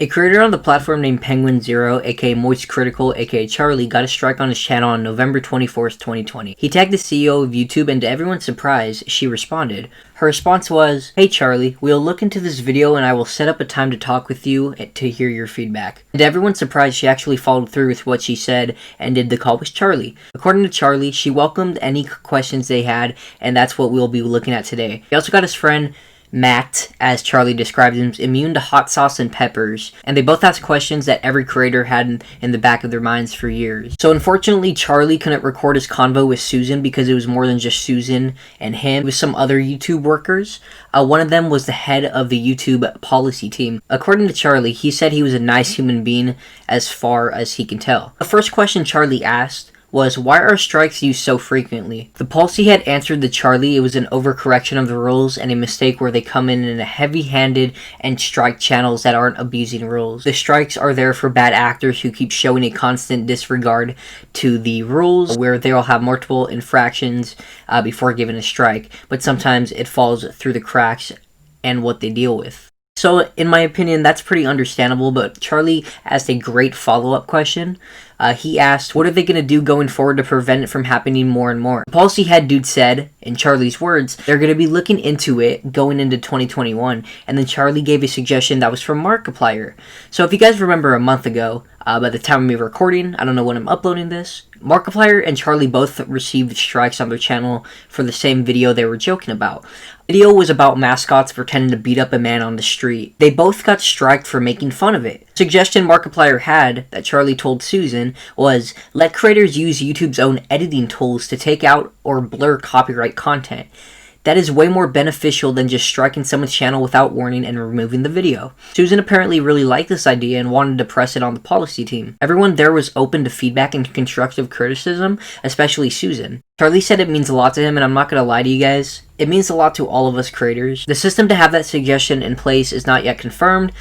A creator on the platform named Penguin0, aka Moistcr1tikal, aka Charlie, got a strike on his channel on November 24th, 2020. He tagged the CEO of YouTube, and to everyone's surprise, she responded. Her response was, "Hey Charlie, we'll look into this video and I will set up a time to talk with you to hear your feedback." And to everyone's surprise, she actually followed through with what she said and did the call with Charlie. According to Charlie, she welcomed any questions they had, and that's what we'll be looking at today. He also got his friend Matt, as Charlie described him, immune to hot sauce and peppers, and they both asked questions that every creator had in the back of their minds for years. So unfortunately, Charlie couldn't record his convo with Susan because it was more than just Susan and him. It was some other YouTube workers. One of them was the head of the YouTube policy team. According to Charlie, he said he was a nice human being as far as he can tell. The first question Charlie asked was, why are strikes used so frequently? The policy had answered to Charlie it was an overcorrection of the rules and a mistake where they come in a heavy-handed and strike channels that aren't abusing rules. The strikes are there for bad actors who keep showing a constant disregard to the rules, where they'll have multiple infractions before giving a strike, but sometimes it falls through the cracks and what they deal with. So, in my opinion, that's pretty understandable, but Charlie asked a great follow-up question. He asked, what are they going to do going forward to prevent it from happening more and more? The policy head dude said, in Charlie's words, they're going to be looking into it going into 2021, and then Charlie gave a suggestion that was from Markiplier. So if you guys remember a month ago, by the time of me recording, I don't know when I'm uploading this, Markiplier and Charlie both received strikes on their channel for the same video they were joking about. The video was about mascots pretending to beat up a man on the street. They both got striked for making fun of it. Suggestion Markiplier had, that Charlie told Susan, was let creators use YouTube's own editing tools to take out or blur copyright content. That is way more beneficial than just striking someone's channel without warning and removing the video. Susan apparently really liked this idea and wanted to press it on the policy team. Everyone there was open to feedback and constructive criticism, especially Susan. Charlie said it means a lot to him, and I'm not going to lie to you guys. It means a lot to all of us creators. The system to have that suggestion in place is not yet confirmed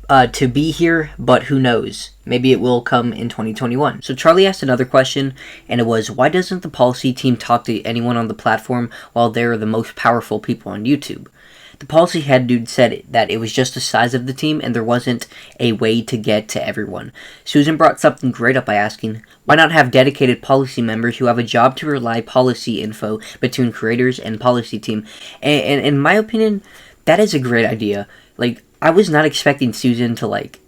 to be here, but who knows? Maybe it will come in 2021. So Charlie asked another question, and it was, why doesn't the policy team talk to anyone on the platform while they're the most powerful people on YouTube? The policy head dude said that it was just the size of the team and there wasn't a way to get to everyone. Susan brought something great up by asking, why not have dedicated policy members who have a job to relay policy info between creators and policy team? And in my opinion, that is a great idea. Like, I was not expecting Susan to, like,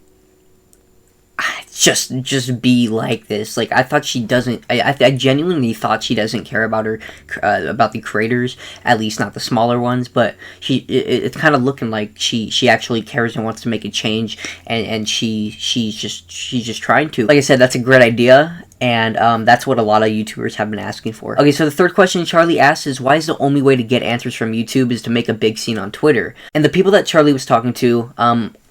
just be like this. Like, I thought she doesn't, I genuinely thought she doesn't care about her, about the creators, at least not the smaller ones, but it's kind of looking like she actually cares and wants to make a change, and she's just trying to. Like I said, that's a great idea, and that's what a lot of YouTubers have been asking for. Okay, so the third question Charlie asked is, why is the only way to get answers from YouTube is to make a big scene on Twitter? And the people that Charlie was talking to,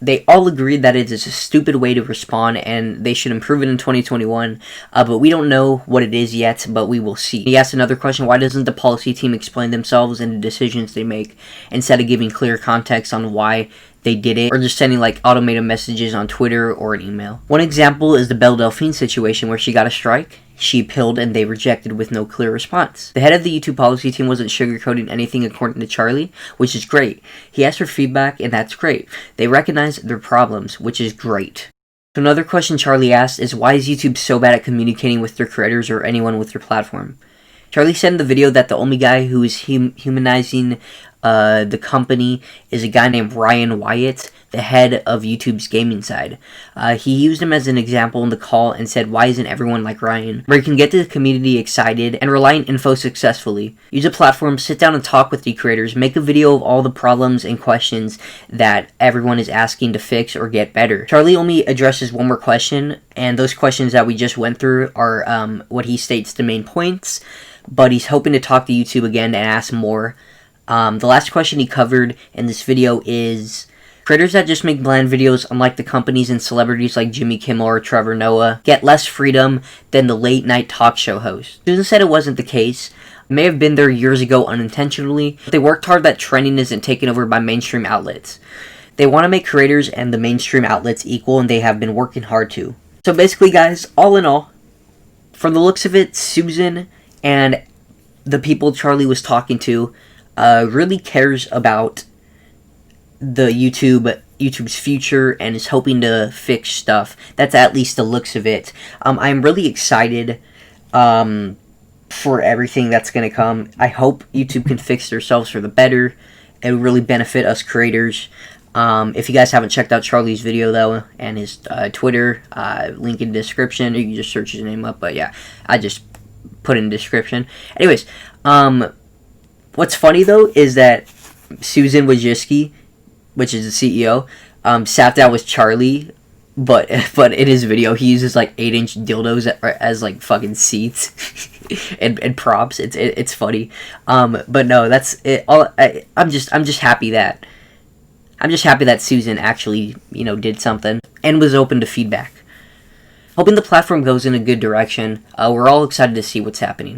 they all agreed that it is a stupid way to respond and they should improve it in 2021, but we don't know what it is yet, but we will see. He asked another question, why doesn't the policy team explain themselves and the decisions they make instead of giving clear context on why they did it, or just sending like automated messages on Twitter or an email. One example is the Belle Delphine situation where she got a strike, she appealed, and they rejected with no clear response. The head of the YouTube policy team wasn't sugarcoating anything according to Charlie, which is great. He asked for feedback, and that's great. They recognize their problems, which is great. So another question Charlie asked is, why is YouTube so bad at communicating with their creators or anyone with their platform? Charlie said in the video that the only guy who is humanizing the company is a guy named Ryan Wyatt, the head of YouTube's gaming side. He used him as an example in the call and said, why isn't everyone like Ryan? Where you can get the community excited and rely on info successfully. Use a platform, sit down and talk with the creators, make a video of all the problems and questions that everyone is asking to fix or get better. Charlie only addresses one more question, and those questions that we just went through are what he states the main points, but he's hoping to talk to YouTube again and ask more. The last question he covered in this video is, creators that just make bland videos, unlike the companies and celebrities like Jimmy Kimmel or Trevor Noah, get less freedom than the late night talk show host. Susan said it wasn't the case. It may have been there years ago unintentionally, but they worked hard that trending isn't taken over by mainstream outlets. They want to make creators and the mainstream outlets equal, and they have been working hard to. So basically, guys, all in all, from the looks of it, Susan and the people Charlie was talking to really cares about the YouTube YouTube's future and is hoping to fix stuff. That's at least the looks of it. I'm really excited for everything that's going to come. I hope YouTube can fix themselves for the better. It would really benefit us creators. If you guys haven't checked out Charlie's video, though, and his Twitter, link in the description, or you can just search his name up, but yeah, I just put in the description. Anyways, what's funny, though, is that Susan Wojcicki, which is the CEO, sat down with Charlie, but in his video, he uses, like, 8-inch dildos as like, fucking seats and props. It's funny. But no, that's it. I'm just happy that... I'm just happy that Susan actually, did something and was open to feedback. Hoping the platform goes in a good direction. We're all excited to see what's happening.